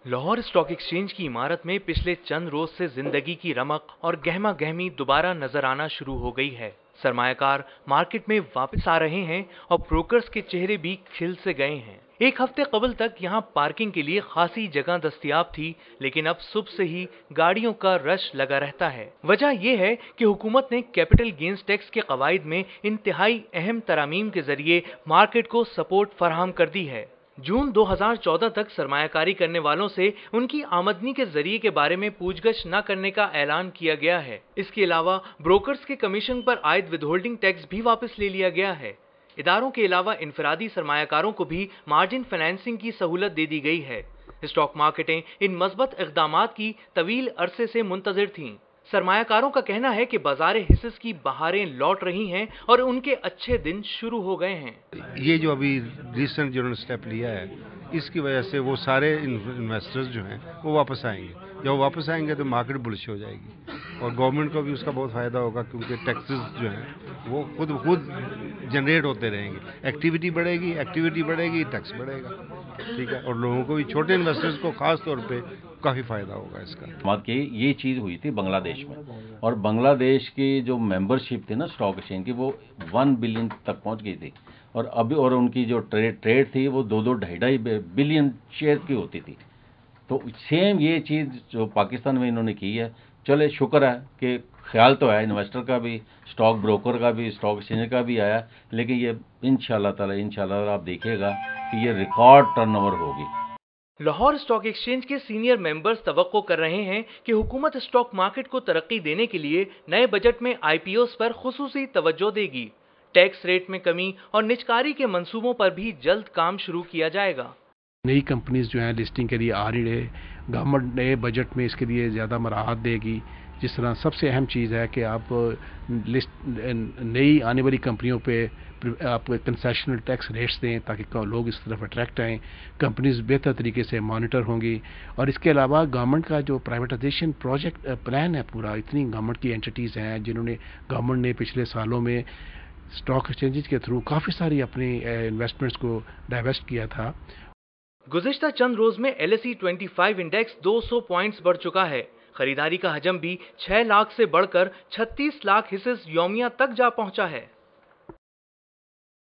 Lahore stock exchange की इमारत में पिछले चंद रोज से जिंदगी की रमक और गहमा गहमी दोबारा नजर आना शुरू हो गई है। सरमायाकार मार्केट में वापस आ रहे हैं और ब्रोकर्स के चेहरे भी खिल से गए हैं। एक हफ्ते कबल तक यहां पार्किंग के लिए खासी जगह दस्तयाब थी, लेकिन अब सुबह से ही गाड़ियों का रश लगा रहता है। वजह यह है कि हुकूमत ने कैपिटल गेन्स टैक्स के कवायद में इंतहाई अहम तरमीम के जरिए मार्केट को सपोर्ट फराहम कर दी है। जून 2014 तक सरमायाकारी करने वालों से उनकी आमदनी के जरिए के बारे में पूछगछ न करने का ऐलान किया गया है। इसके अलावा ब्रोकर्स के कमीशन पर आयद विदहोल्डिंग टैक्स भी वापस ले लिया गया है। इदारों के अलावा इनफरादी सरमायाकारों को भी मार्जिन फाइनेंसिंग की सहूलत दे दी गई है। स्टॉक मार्केटें इन मजबूत इक़दामात की तवील अरसे से मुंतजिर थीं। सरमायाकारों का कहना है कि बाजार हिस्सेस की बहारें लौट रही हैं और उनके अच्छे दिन शुरू हो गए हैं। ये जो अभी रिसेंट जिन्होंने स्टेप लिया है, इसकी वजह से वो सारे इन्वेस्टर्स जो हैं वो वापस आएंगे। जब वो वापस आएंगे तो मार्केट बुलिश हो जाएगी और गवर्नमेंट को भी उसका बहुत फ़ायदा होगा, क्योंकि टैक्सेस जो हैं वो खुद जनरेट होते रहेंगे। एक्टिविटी बढ़ेगी, टैक्स बढ़ेगा, ठीक है। और लोगों को भी, छोटे इन्वेस्टर्स को खास तौर पे काफ़ी फ़ायदा होगा इसका। बात की ये चीज़ हुई थी बांग्लादेश में, और बांग्लादेश की जो मेंबरशिप थी ना स्टॉक एक्सचेंज की, वो 1 बिलियन तक पहुंच गई थी। और अभी और उनकी जो ट्रेड थी वो 2-2.5 बिलियन शेयर की होती थी। तो सेम ये चीज़ जो पाकिस्तान में इन्होंने की है, चले शुक्र है कि ख्याल तो है इन्वेस्टर का भी, स्टॉक ब्रोकर का भी, स्टॉक एक्सचेंज का भी आया, लेकिन ये इंशाल्लाह आप देखिएगा कि ये रिकॉर्ड टर्नओवर होगी। लाहौर स्टॉक एक्सचेंज के सीनियर मेंबर्स तवक्को कर रहे हैं कि हुकूमत स्टॉक मार्केट को तरक्की देने के लिए नए बजट में आईपीओस पर खुसूसी तवज्जो देगी। टैक्स रेट में कमी और निजकारी के मंसूबों पर भी जल्द काम शुरू किया जाएगा। नई कंपनीज जो हैं लिस्टिंग के लिए आ रही है, गवर्नमेंट नए बजट में इसके लिए ज़्यादा मराहत देगी। जिस तरह सबसे अहम चीज़ है कि आप लिस्ट नई आने वाली कंपनियों पे आप कंसेशनल टैक्स रेट्स दें ताकि लोग इस तरफ अट्रैक्ट आएँ, कंपनीज बेहतर तरीके से मॉनिटर होंगी। और इसके अलावा गवर्नमेंट का जो प्राइवेटाइजेशन प्रोजेक्ट प्लान है पूरा, इतनी गवर्नमेंट की एंटिटीज़ हैं जिन्होंने गवर्नमेंट ने पिछले सालों में स्टॉक एक्सचेंजेस के थ्रू काफ़ी सारी अपनी इन्वेस्टमेंट्स को डाइवेस्ट किया था। गुज़िश्ता चंद रोज में LSE 25 इंडेक्स 200 पॉइंट्स बढ़ चुका है। खरीदारी का हजम भी 6 लाख से बढ़कर 36 लाख हिस्सेस यौमिया तक जा पहुंचा है।